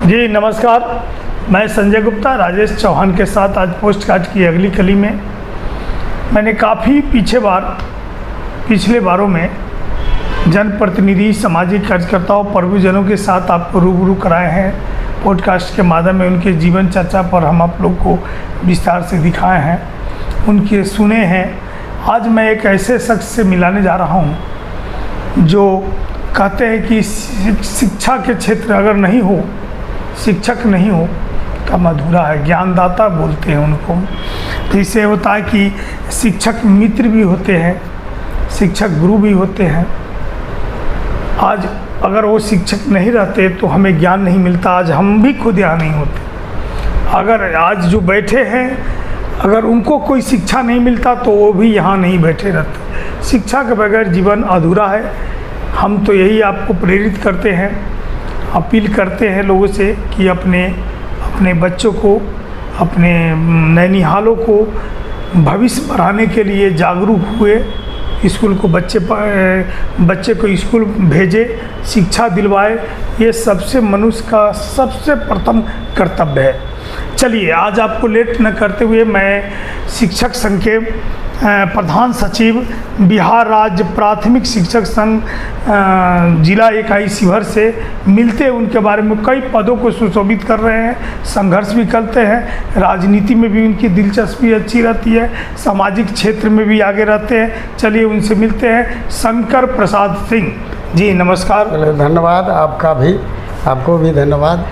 जी नमस्कार, मैं संजय गुप्ता राजेश चौहान के साथ आज पोस्ट कार्ड की अगली कली में मैंने काफ़ी पिछले बारों में जनप्रतिनिधि, सामाजिक कार्यकर्ताओं, प्रभुजनों के साथ आपको रूबरू कराए हैं। पॉडकास्ट के माध्यम में उनके जीवन चर्चा पर हम आप लोग को विस्तार से दिखाए हैं, उनके सुने हैं। आज मैं एक ऐसे शख्स से मिलाने जा रहा हूँ जो कहते हैं कि शिक्षा के क्षेत्र अगर नहीं हो, शिक्षक नहीं हो तब अधूरा है। ज्ञानदाता बोलते हैं उनको। तो इससे होता है कि शिक्षक मित्र भी होते हैं, शिक्षक गुरु भी होते हैं। आज अगर वो शिक्षक नहीं रहते तो हमें ज्ञान नहीं मिलता, आज हम भी खुद यहाँ नहीं होते। अगर आज जो बैठे हैं अगर उनको कोई शिक्षा नहीं मिलता तो वो भी यहाँ नहीं बैठे रहते। शिक्षा के बगैर जीवन अधूरा है। हम तो यही आपको प्रेरित करते हैं, अपील करते हैं लोगों से कि अपने बच्चों को, अपने नैनिहालों को भविष्य बढ़ाने के लिए जागरूक हुए, स्कूल को बच्चे को स्कूल भेजे, शिक्षा दिलवाए। ये सबसे मनुष्य का सबसे प्रथम कर्तव्य है। चलिए आज आपको लेट न करते हुए मैं शिक्षक संघ के प्रधान सचिव, बिहार राज्य प्राथमिक शिक्षक संघ जिला इकाई शिवहर से मिलते हैं। उनके बारे में कई पदों को सुशोभित कर रहे हैं, संघर्ष भी करते हैं, राजनीति में भी उनकी दिलचस्पी अच्छी रहती है, सामाजिक क्षेत्र में भी आगे रहते हैं। चलिए उनसे मिलते हैं। शंकर प्रसाद सिंह जी नमस्कार। धन्यवाद, आपको भी धन्यवाद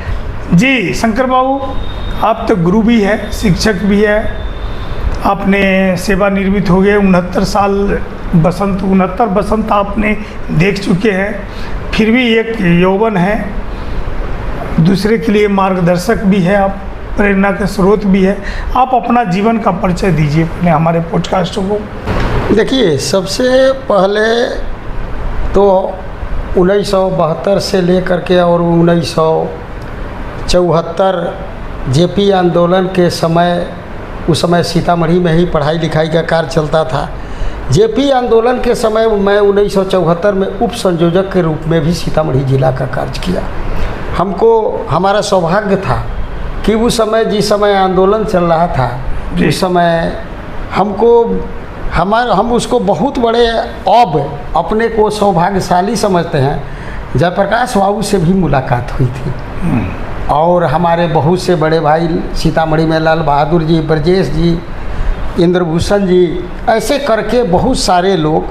जी। शंकर बाबू, आप तो गुरु भी हैं, शिक्षक भी है, आपने सेवानिवृत्त हो गए। 69 बसंत आपने देख चुके हैं, फिर भी एक यौवन है, दूसरे के लिए मार्गदर्शक भी है, आप प्रेरणा के स्रोत भी है। आप अपना जीवन का परिचय दीजिए अपने हमारे पॉडकास्टों को। देखिए, सबसे पहले तो 1972 से लेकर के और 1974 जेपी आंदोलन के समय, उस समय सीतामढ़ी में ही पढ़ाई लिखाई का कार्य चलता था। जेपी आंदोलन के समय मैं 1974 में उप संयोजक के रूप में भी सीतामढ़ी जिला का कार्य किया। हमारा सौभाग्य था कि उस समय जिस समय आंदोलन चल रहा था, उस समय हम उसको बहुत बड़े अपने को सौभाग्यशाली समझते हैं। जयप्रकाश बाबू से भी मुलाकात हुई थी और हमारे बहुत से बड़े भाई सीतामढ़ी में लाल बहादुर जी, ब्रजेश जी, इंद्रभूषण जी, ऐसे करके बहुत सारे लोग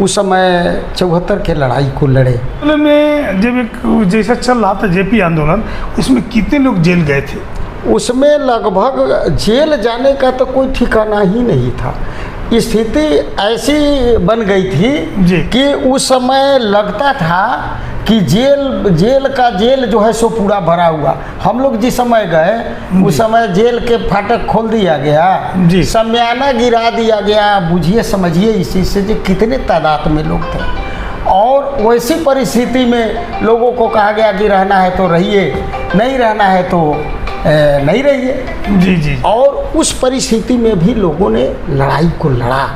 उस समय 74 के लड़ाई को लड़े। में जब एक जैसा चल रहा था जेपी आंदोलन, उसमें कितने लोग जेल गए थे? उसमें लगभग जेल जाने का तो कोई ठिकाना ही नहीं था। स्थिति ऐसी बन गई थी कि उस समय लगता था कि जेल जो है सो पूरा भरा हुआ। हम लोग जिस समय गए उस समय जेल के फाटक खोल दिया गया, शमियाना गिरा दिया गया। बुझिए समझिए इसी से जो कितने तादाद में लोग थे, और वैसी परिस्थिति में लोगों को कहा गया कि रहना है तो रहिए, नहीं रहना है तो नहीं रहिए। जी। और उस परिस्थिति में भी लोगों ने लड़ाई को लड़ा।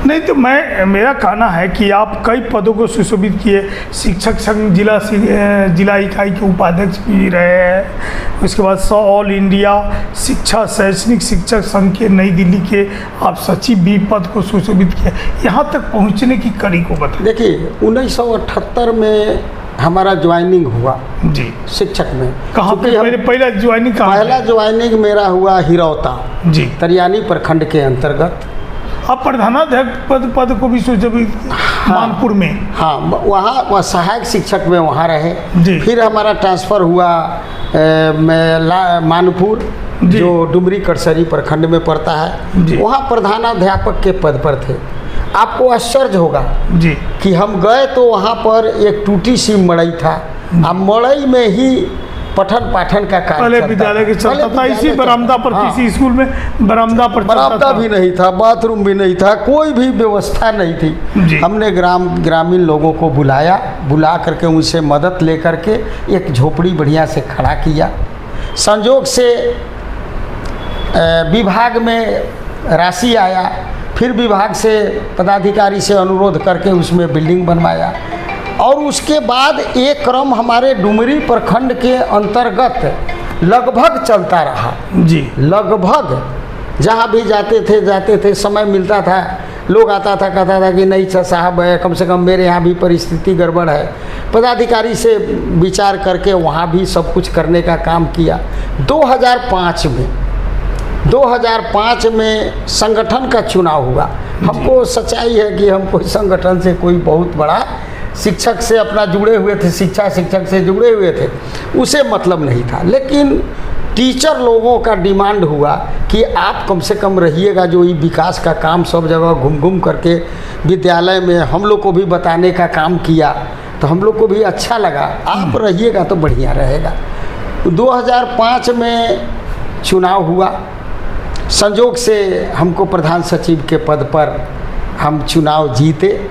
नहीं तो मेरा कहना है कि आप कई पदों को सुशोभित किए। शिक्षक संघ जिला इकाई के उपाध्यक्ष भी रहे हैं, उसके बाद ऑल इंडिया शैक्षणिक शिक्षक संघ के नई दिल्ली के आप सचिव भी पद को सुशोभित किए। यहाँ तक पहुँचने की कड़ी को बताइए। देखिए, 1978 में हमारा ज्वाइनिंग हुआ जी शिक्षक में। कहाँ पे पहला ज्वाइनिंग? पहला ज्वाइनिंग मेरा हुआ हिरौता जी, तरियानी प्रखंड के अंतर्गत। आप प्रधानाध्यापक पद को भी सुशोभित? मानपुर में? हाँ, वहाँ सहायक शिक्षक में वहाँ रहे जी। फिर हमारा ट्रांसफ़र हुआ मानपुर, जो डुमरी कटसरी प्रखंड में पड़ता है, वहाँ प्रधानाध्यापक के पद पर थे। आपको आश्चर्य होगा जी कि हम गए तो वहाँ पर एक टूटी सी मड़ई था, अब मड़ई में ही पठन पाठन का कार्य पहले विद्यालय के चलता था। इसी बरामदा पर किसी स्कूल में बरामदा भी नहीं था, बाथरूम भी नहीं था, कोई भी व्यवस्था नहीं थी। हमने ग्रामीण लोगों को बुला करके उनसे मदद लेकर के एक झोपड़ी बढ़िया से खड़ा किया। संजोग से विभाग में राशि आया, फिर विभाग से पदाधिकारी से अनुरोध करके उसमें बिल्डिंग बनवाया। और उसके बाद एक क्रम हमारे डुमरी प्रखंड के अंतर्गत लगभग चलता रहा जी। लगभग जहाँ भी जाते थे समय मिलता था, लोग आता था कहता था कि नहीं साहब है, कम से कम मेरे यहाँ भी परिस्थिति गड़बड़ है। पदाधिकारी से विचार करके वहाँ भी सब कुछ करने का काम किया। 2005 में संगठन का चुनाव हुआ। हमको सच्चाई है कि हम कोई संगठन से कोई बहुत बड़ा शिक्षक से अपना जुड़े हुए थे, शिक्षक से जुड़े हुए थे, उसे मतलब नहीं था। लेकिन टीचर लोगों का डिमांड हुआ कि आप कम से कम रहिएगा, जो ये विकास का काम सब जगह घूम करके विद्यालय में हम लोग को भी बताने का काम किया, तो हम लोग को भी अच्छा लगा, आप रहिएगा तो बढ़िया रहेगा। 2005 में चुनाव हुआ, संजोग से हमको प्रधान सचिव के पद पर हम चुनाव जीते,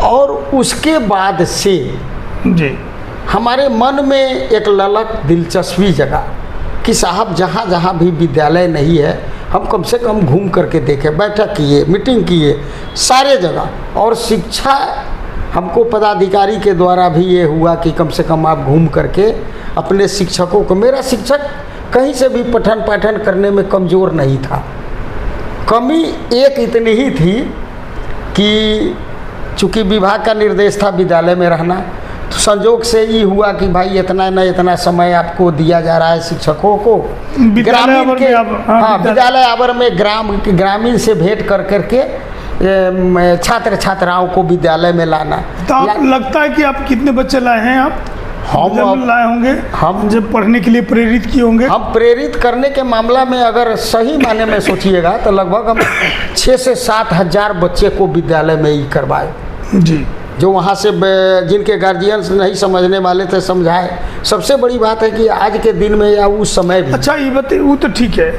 और उसके बाद से जी हमारे मन में एक ललक दिलचस्पी जगा कि साहब जहाँ जहाँ भी विद्यालय नहीं है, हम कम से कम घूम करके देखें। बैठक किए, मीटिंग किए सारे जगह, और शिक्षा हमको पदाधिकारी के द्वारा भी ये हुआ कि कम से कम आप घूम करके अपने शिक्षकों को, मेरा शिक्षक कहीं से भी पठन पाठन करने में कमज़ोर नहीं था। कमी एक इतनी ही थी कि चूँकि विभाग का निर्देश था विद्यालय में रहना, तो संजोग से ये हुआ कि भाई इतना न इतना समय आपको दिया जा रहा है शिक्षकों को। ग्रामीण के विद्यालय आवर में ग्रामीण से भेंट कर करके छात्र छात्राओं को विद्यालय में लाना। तो आप लगता है कि आप कितने बच्चे लाए हैं? आप हम लाए होंगे, हम जब पढ़ने के लिए प्रेरित किए होंगे। हम प्रेरित करने के मामला में अगर सही माने में सोचिएगा तो लगभग हम 6 से 7 हज़ार बच्चे को विद्यालय में ही करवाए जी। जो वहाँ से जिनके गार्जियंस नहीं समझने वाले थे समझाए। सबसे बड़ी बात है कि आज के दिन में या उस समय भी। अच्छा, ये बताइए, वो तो ठीक है,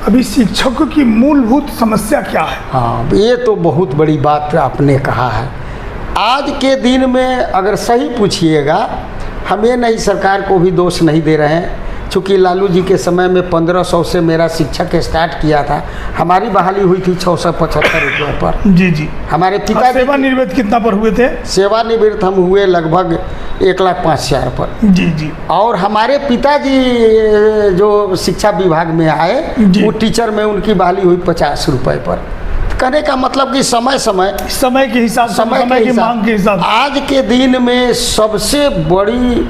अभी शिक्षकों की मूलभूत समस्या क्या है? हाँ, ये तो बहुत बड़ी बात आपने कहा है। आज के दिन में अगर सही पूछिएगा, हम ये नहीं सरकार को भी दोष नहीं दे रहे हैं, चूँकि लालू जी के समय में 1500 से मेरा शिक्षक स्टार्ट किया था, हमारी बहाली हुई थी 675 रुपये पर। जी जी। हमारे पिता सेवानिवृत्त कितना पर हुए थे? सेवानिवृत्त हम हुए लगभग 1,05,000 पर। जी जी। और हमारे पिताजी जो शिक्षा विभाग में आए, वो टीचर में उनकी बहाली हुई 50 रुपये पर। कहने का मतलब कि समय के हिसाब, समय की मांग के हिसाब। आज के दिन में सबसे बड़ी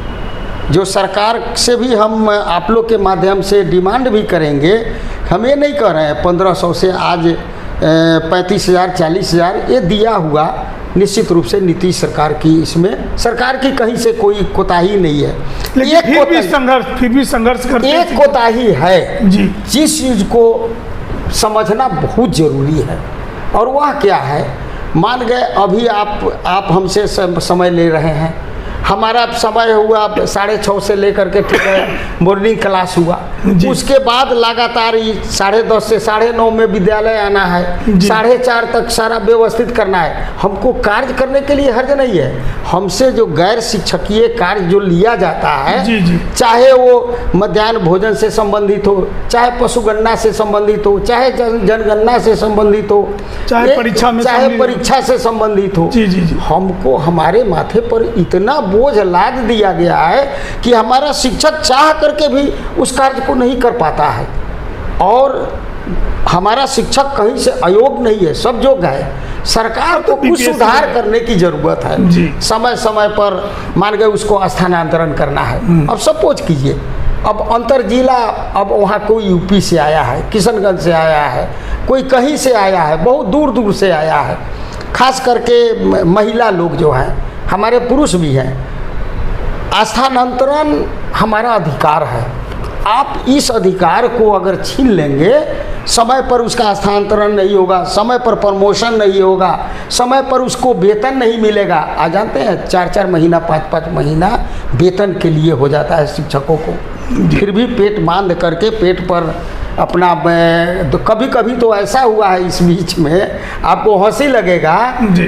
जो सरकार से भी हम आप लोग के माध्यम से डिमांड भी करेंगे, हम ये नहीं कह रहे हैं 1500 से आज 35,000 40,000 ये दिया हुआ निश्चित रूप से नीतीश सरकार की, इसमें सरकार की कहीं से कोई कोताही नहीं है। लेकिन फिर भी संघर्ष करते हैं। एक कोताही है जी, जिस चीज़ को समझना बहुत ज़रूरी है, और वह क्या है, मान गए अभी आप हमसे समय ले रहे हैं, हमारा समय हुआ 6:30 से लेकर के ठीक है मॉर्निंग क्लास हुआ, उसके बाद लगातार 10:30 से 9:30 में विद्यालय आना है, 4:30 तक सारा व्यवस्थित करना है। हमको कार्य करने के लिए हर्ज नहीं है। हमसे जो गैर शिक्षकीय कार्य जो लिया जाता है, चाहे वो मध्याह्न भोजन से संबंधित हो, चाहे पशुगणना से संबंधित हो, चाहे जनगणना से संबंधित हो, चाहे परीक्षा से संबंधित हो, हमको हमारे माथे पर इतना बोझ लाद दिया गया है कि हमारा शिक्षक चाह करके भी उस कार्य को नहीं कर पाता है, और हमारा शिक्षक कहीं से अयोग्य नहीं है, सब योग्य है। सरकार को कुछ सुधार करने की जरूरत है। समय समय पर मान गए उसको स्थानांतरण करना है। अब सपोज कीजिए, अब अंतर जिला, अब वहाँ कोई यूपी से आया है, किशनगंज से आया है, कोई कहीं से आया है, बहुत दूर दूर से आया है, खास करके महिला लोग जो हैं, हमारे पुरुष भी हैं। स्थानांतरण हमारा अधिकार है। आप इस अधिकार को अगर छीन लेंगे, समय पर उसका स्थानांतरण नहीं होगा, समय पर प्रमोशन नहीं होगा, समय पर उसको वेतन नहीं मिलेगा। आज जानते हैं 4-4 महीना 5-5 महीना वेतन के लिए हो जाता है शिक्षकों को, फिर भी पेट बांध करके पेट पर अपना। तो कभी कभी तो ऐसा हुआ है इस बीच में, आपको हंसी लगेगा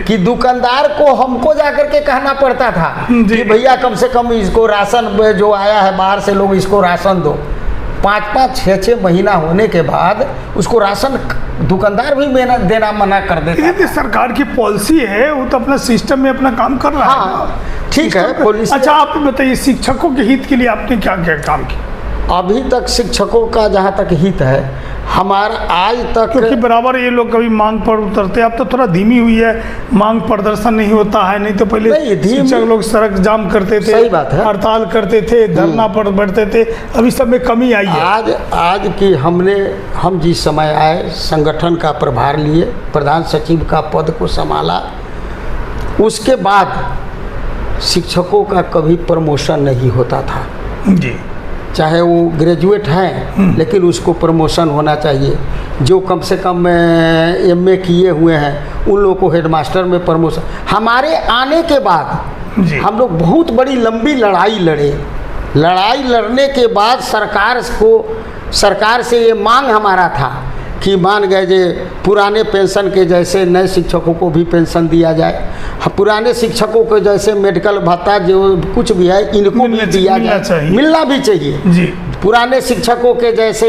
कि दुकानदार को हमको जाकर के कहना पड़ता था कि भैया कम से कम इसको राशन जो आया है बाहर से लोग, इसको राशन दो। 5-5, 6-6 महीना होने के बाद उसको राशन दुकानदार भी देना मना कर देता ये सरकार की पॉलिसी है, वो तो अपना सिस्टम में अपना काम कर रहा है। हाँ ठीक है पॉलिसी। अच्छा आप बताइए शिक्षकों के हित के लिए आपने क्या क्या काम किया? अभी तक शिक्षकों का जहाँ तक हित है हमारा आज तक, क्योंकि बराबर ये लोग कभी मांग पर उतरते हैं, अब तो थोड़ा धीमी हुई है, मांग प्रदर्शन नहीं होता है, नहीं तो पहले शिक्षक लोग सड़क जाम करते थे, सही बात है, हड़ताल करते थे, धरना पर बैठते थे, अभी सब में कमी आई है। आज की हम जिस समय आए संगठन का प्रभार लिए, प्रधान सचिव का पद को संभाला, उसके बाद शिक्षकों का कभी प्रमोशन नहीं होता था जी। चाहे वो ग्रेजुएट हैं लेकिन उसको प्रमोशन होना चाहिए। जो कम से कम एमए किए हुए हैं उन लोगों को हेडमास्टर में प्रमोशन। हमारे आने के बाद हम लोग बहुत बड़ी लंबी लड़ाई लड़े। लड़ाई लड़ने के बाद सरकार से ये मांग हमारा था कि मान गए जे पुराने पेंशन के जैसे नए शिक्षकों को भी पेंशन दिया जाए, पुराने शिक्षकों को जैसे मेडिकल भत्ता जो कुछ भी है इनको भी दिया जाए, मिलना भी चाहिए जी। पुराने शिक्षकों के जैसे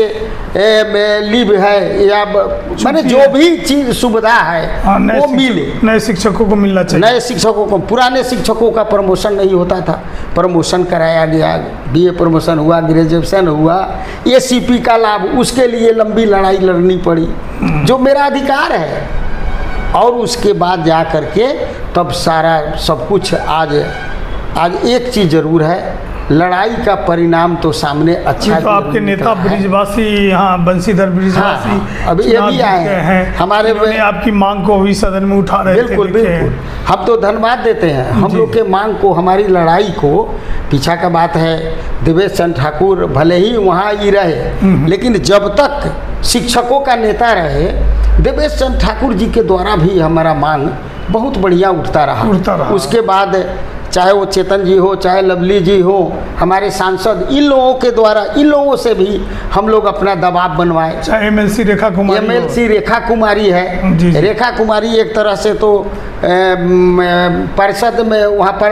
लीव है या माने जो भी चीज़ सुविधा है वो मिले, नए शिक्षकों को मिलना चाहिए। नए शिक्षकों को, पुराने शिक्षकों का प्रमोशन नहीं होता था, प्रमोशन कराया गया, बीए प्रमोशन हुआ, ग्रेजुएशन हुआ, एसीपी का लाभ, उसके लिए लंबी लड़ाई लड़नी पड़ी जो मेरा अधिकार है। और उसके बाद जा कर के तब सारा सब कुछ आज एक चीज़ ज़रूर है, लड़ाई का परिणाम तो सामने अच्छा। तो आपके नेता ब्रिजवासी यहाँ बंशीधर ब्रिजवासी अभी ये भी आए हैं हमारे में, आपकी मांग को भी सदन में उठा रहे थे। बिल्कुल हम तो धन्यवाद देते हैं हम लोग के मांग को, हमारी लड़ाई को। पीछा का बात है देवेश चंद्र ठाकुर भले ही वहाँ ही रहे लेकिन जब तक शिक्षकों का नेता रहे देवेश चंद्र ठाकुर जी के द्वारा भी हमारा मांग बहुत बढ़िया उठता रहा। उसके बाद चाहे वो चेतन जी हो, चाहे लवली जी हो, हमारे सांसद, इन लोगों के द्वारा, इन लोगों से भी हम लोग अपना दबाव बनवाए। चाहे एमएलसी रेखा कुमारी है जी। रेखा कुमारी एक तरह से तो परिषद में वहाँ पर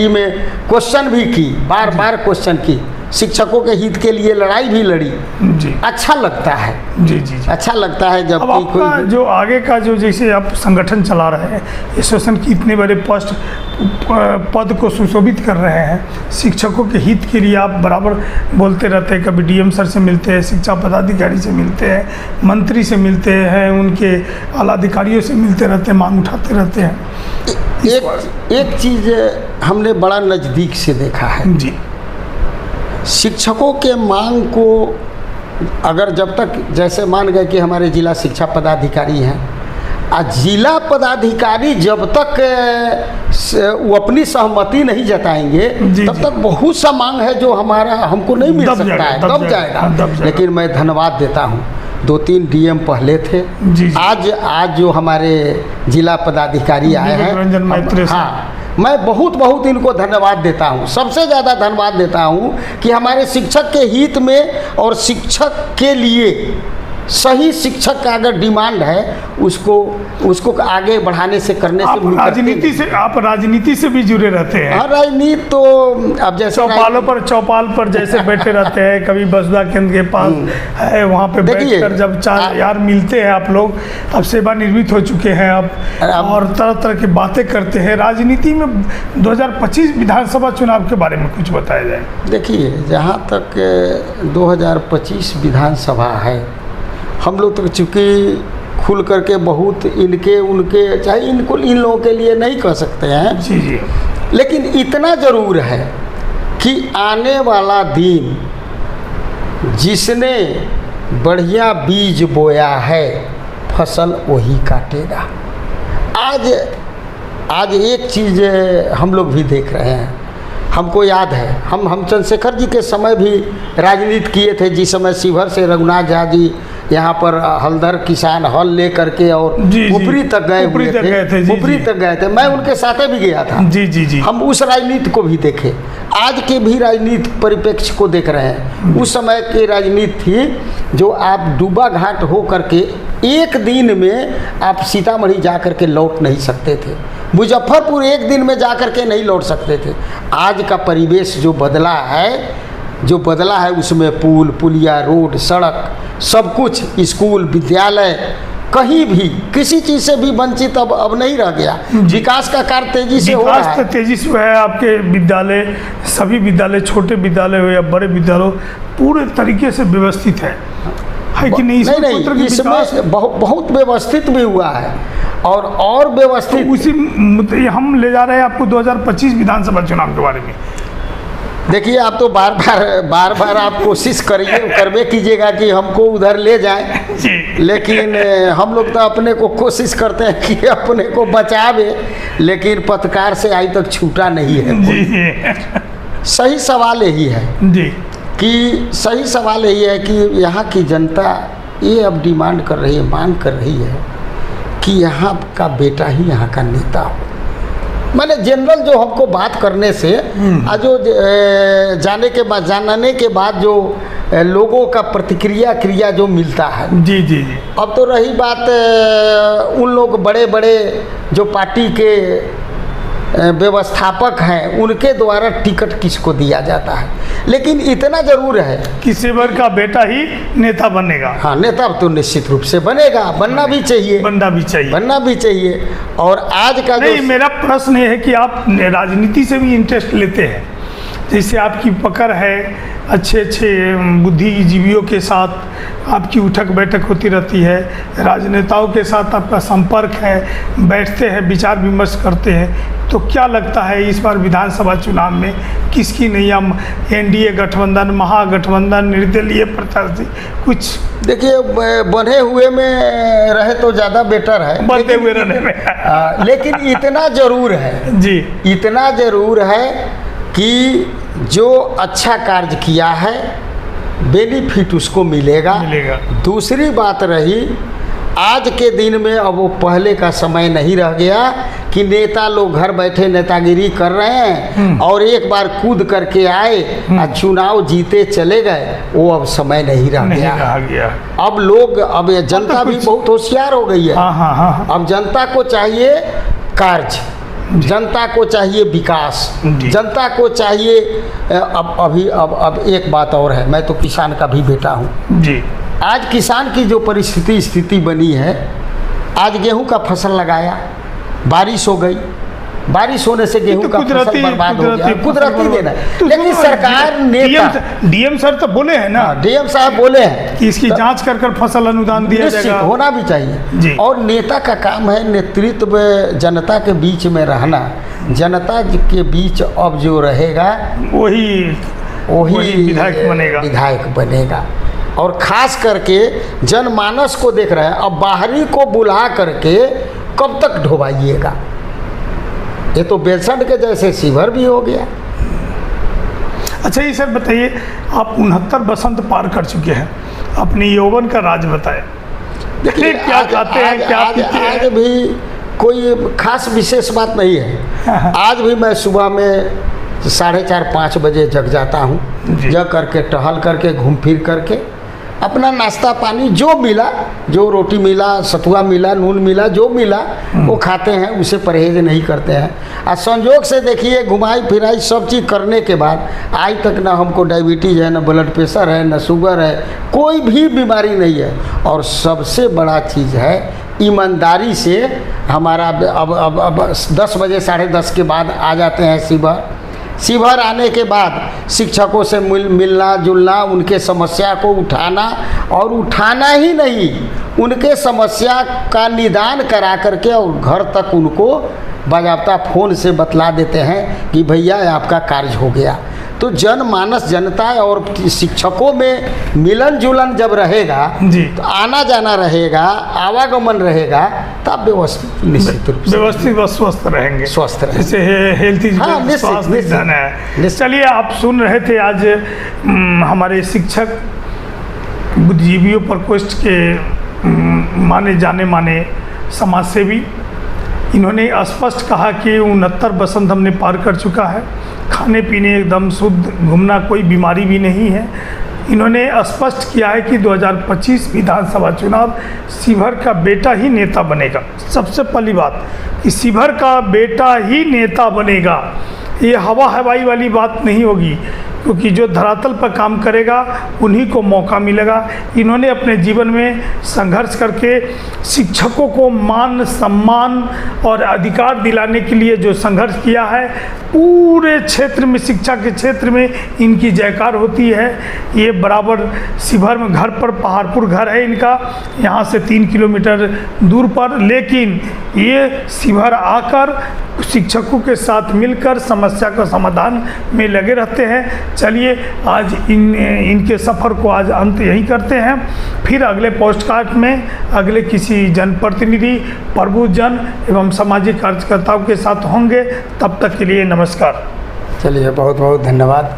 में क्वेश्चन भी की, बार बार क्वेश्चन की, शिक्षकों के हित के लिए लड़ाई भी लड़ी जी। अच्छा लगता है जी जी, जी। अच्छा लगता है जब कोई जो आगे का जो जैसे आप संगठन चला रहे हैं, एसोसिएशन की इतने बड़े पद को सुशोभित कर रहे हैं, शिक्षकों के हित के लिए आप बराबर बोलते रहते हैं, कभी डीएम सर से मिलते हैं, शिक्षा पदाधिकारी से मिलते हैं, मंत्री से मिलते हैं, उनके आला अधिकारियों से मिलते रहते हैं, मांग उठाते रहते हैं। एक चीज़ हमने बड़ा नज़दीक से देखा है जी, शिक्षकों के मांग को अगर जब तक जैसे मान गए कि हमारे जिला शिक्षा पदाधिकारी हैं, जिला पदाधिकारी जब तक वो अपनी सहमति नहीं जताएंगे तब तक बहुत सा मांग है जो हमको नहीं मिल सकता है, दब जाएगा। लेकिन मैं धन्यवाद देता हूँ, 2-3 डीएम पहले थे जी। आज जो हमारे जिला पदाधिकारी आए हैं, हाँ मैं बहुत इनको धन्यवाद देता हूँ। सबसे ज़्यादा धन्यवाद देता हूँ कि हमारे शिक्षक के हित में और शिक्षक के लिए सही शिक्षक का अगर डिमांड है उसको आगे बढ़ाने से करने से आप राजनीति से भी जुड़े रहते हैं। हाँ राजनीति तो अब जैसे चौपाल पर जैसे बैठे रहते हैं, कभी बसदा केंद्र के पास है, वहाँ पे बैठकर जब चार यार मिलते हैं, आप लोग अब सेवानिवृत्त हो चुके हैं अब और तरह तरह की बातें करते हैं। राजनीति में 2025 विधानसभा चुनाव के बारे में कुछ बताया जाए। देखिए जहाँ तक 2025 विधानसभा है, हम लोग तो चूँकि खुल करके बहुत उनके चाहे इन लोगों के लिए नहीं कह सकते हैं जी जी, लेकिन इतना ज़रूर है कि आने वाला दिन जिसने बढ़िया बीज बोया है फसल वही काटेगा। आज एक चीज़ हम लोग भी देख रहे हैं, हमको याद है हम चंद्रशेखर जी के समय भी राजनीति किए थे, जिस समय शिवहर से रघुनाथ झा जी यहाँ पर हलदर किसान हल ले करके और ऊपरी तक गए थे। मैं उनके साथ भी गया था जी जी जी। हम उस राजनीति को भी देखे, आज के भी राजनीति परिप्रेक्ष्य को देख रहे हैं। उस समय की राजनीति थी जो आप डूबा घाट हो करके एक दिन में आप सीतामढ़ी जा करके लौट नहीं सकते थे, मुजफ्फरपुर एक दिन में जा करके नहीं लौट सकते थे। आज का परिवेश जो बदला है जो बदला है उसमें पुल पुलिया, रोड, सड़क, सब कुछ, स्कूल, विद्यालय, कहीं भी किसी चीज़ से भी वंचित अब नहीं रह गया। विकास का कार्य तेजी से हो रहा है। तेजी से है। आपके विद्यालय, सभी विद्यालय, छोटे विद्यालय हो या बड़े विद्यालय, पूरे तरीके से व्यवस्थित है कि नहीं? नहीं, इसमें बहुत व्यवस्थित भी हुआ है और व्यवस्थित तो उसी हम ले जा रहे हैं आपको 2025 विधानसभा चुनाव के बारे में। देखिए, आप तो बार बार आप कोशिश करबे कीजिएगा कि हमको उधर ले जाएं जी। लेकिन हम लोग तो अपने को कोशिश करते हैं कि अपने को बचावे, लेकिन पत्रकार से आज तक छूटा नहीं है जी। सही सवाल यही है जी कि यहाँ की जनता ये अब डिमांड कर रही है, मांग कर रही है कि यहाँ का बेटा ही यहाँ का नेता हो। मैंने जनरल जो हमको बात करने से जो जानने के बाद जो लोगों का क्रिया जो मिलता है जी। अब तो रही बात उन लोग बड़े जो पार्टी के व्यवस्थापक हैं उनके द्वारा टिकट किसको दिया जाता है, लेकिन इतना जरूर है कि शिवर का बेटा ही नेता बनेगा। हाँ, नेता तो निश्चित रूप से बनेगा, बनना भी चाहिए। और आज का नहीं, मेरा प्रश्न ये है कि आप राजनीति से भी इंटरेस्ट लेते हैं, जैसे आपकी पकड़ है, अच्छे बुद्धिजीवियों के साथ आपकी उठक बैठक होती रहती है, राजनेताओं के साथ आपका संपर्क है, बैठते हैं, विचार विमर्श करते हैं, तो क्या लगता है इस बार विधानसभा चुनाव में किसकी नैया? एनडीए गठबंधन, महागठबंधन, निर्दलीय प्रत्याशी, कुछ? देखिए, बने हुए में रहे तो ज़्यादा बेटर है, बनते हुए रहने में लेकिन इतना जरूर है जी, इतना जरूर है कि जो अच्छा कार्य किया है बेनिफिट उसको मिलेगा। दूसरी बात रही, आज के दिन में अब वो पहले का समय नहीं रह गया कि नेता लोग घर बैठे नेतागिरी कर रहे हैं और एक बार कूद करके आए और चुनाव जीते चले गए। वो अब समय नहीं रह गया। अब लोग, अब जनता भी बहुत होशियार हो गई है। अब जनता को चाहिए कार्य, जनता को चाहिए विकास, जनता को चाहिए अब एक बात और है, मैं तो किसान का भी बेटा हूँ जी। आज किसान की जो स्थिति बनी है, आज गेहूं का फसल लगाया, बारिश हो गई, बारिश होने से गेहूं का फसल बर्बाद हो गया, कुदरती देना। लेकिन सरकार डीएम सर तो बोले हैं ना, डीएम साहब बोले हैं कि इसकी जांच कर फसल अनुदान दिया जाएगा, होना भी चाहिए। और नेता का काम है नेतृत्व, जनता के बीच में रहना। जनता के बीच अब जो रहेगा वही विधायक बनेगा। और खास करके जनमानस को देख रहे हैं, अब बाहरी को बुला करके कब तक ढोवाइएगा? ये तो बेलसंड के जैसे शिवर भी हो गया। अच्छा, ये सर बताइए, आप 69 बसंत पार कर चुके हैं, अपने यौवन का राज बताएं। देखिए, क्या खाते हैं, क्या पीते हैं? आज भी कोई खास विशेष बात नहीं है। आज भी मैं सुबह में 4:30-5 बजे जग जाता हूँ, जग करके टहल करके घूम फिर करके अपना नाश्ता पानी जो मिला, जो रोटी मिला, सतुआ मिला, नून मिला, जो मिला वो खाते हैं, उसे परहेज नहीं करते हैं। और संजोग से देखिए, घुमाई फिराई सब चीज़ करने के बाद आज तक ना हमको डायबिटीज़ है, ना ब्लड प्रेशर है, ना शुगर है, कोई भी बीमारी नहीं है। और सबसे बड़ा चीज़ है ईमानदारी से हमारा अब 10 बजे 10:30 के बाद आ जाते हैं शिविर आने के बाद शिक्षकों से मिलना जुलना, उनके समस्या को उठाना, और उठाना ही नहीं, उनके समस्या का निदान करा करके और घर तक उनको बाज़ाब्ता फ़ोन से बतला देते हैं कि भैया आपका कार्य हो गया। तो जनमानस, जनता और शिक्षकों में मिलन जुलन जब रहेगा जी, तो आना जाना रहेगा, आवागमन रहेगा, तब व्यवस्थित निश्चित रूप से व्यवस्थित व स्वस्थ रहेंगे। जैसे हेल्थ इज वेल्थ है। चलिए, आप सुन रहे थे आज हमारे शिक्षक बुद्धिजीवियों प्रकोष्ठ के माने समाजसेवी, इन्होंने स्पष्ट कहा कि 69 बसंत हमने पार कर चुका है, खाने पीने एकदम शुद्ध, घूमना कोई बीमारी भी नहीं है। इन्होंने स्पष्ट किया है कि 2025 विधानसभा चुनाव शिवहर का बेटा ही नेता बनेगा। सबसे पहली बात कि शिवहर का बेटा ही नेता बनेगा, ये हवाई वाली बात नहीं होगी। क्योंकि जो धरातल पर काम करेगा उन्हीं को मौका मिलेगा। इन्होंने अपने जीवन में संघर्ष करके शिक्षकों को मान सम्मान और अधिकार दिलाने के लिए जो संघर्ष किया है, पूरे क्षेत्र में, शिक्षा के क्षेत्र में इनकी जयकार होती है। ये बराबर शिवहर में घर पर, पहाड़पुर घर है इनका, यहाँ से 3 किलोमीटर दूर पर, लेकिन ये शिवहर आकर शिक्षकों के साथ मिलकर समस्या का समाधान में लगे रहते हैं। चलिए आज इनके सफ़र को आज अंत यही करते हैं। फिर अगले पोस्टकास्ट में अगले किसी जनप्रतिनिधि, प्रबुद्धजन एवं सामाजिक कार्यकर्ताओं के साथ होंगे। तब तक के लिए नमस्कार। चलिए, बहुत बहुत धन्यवाद।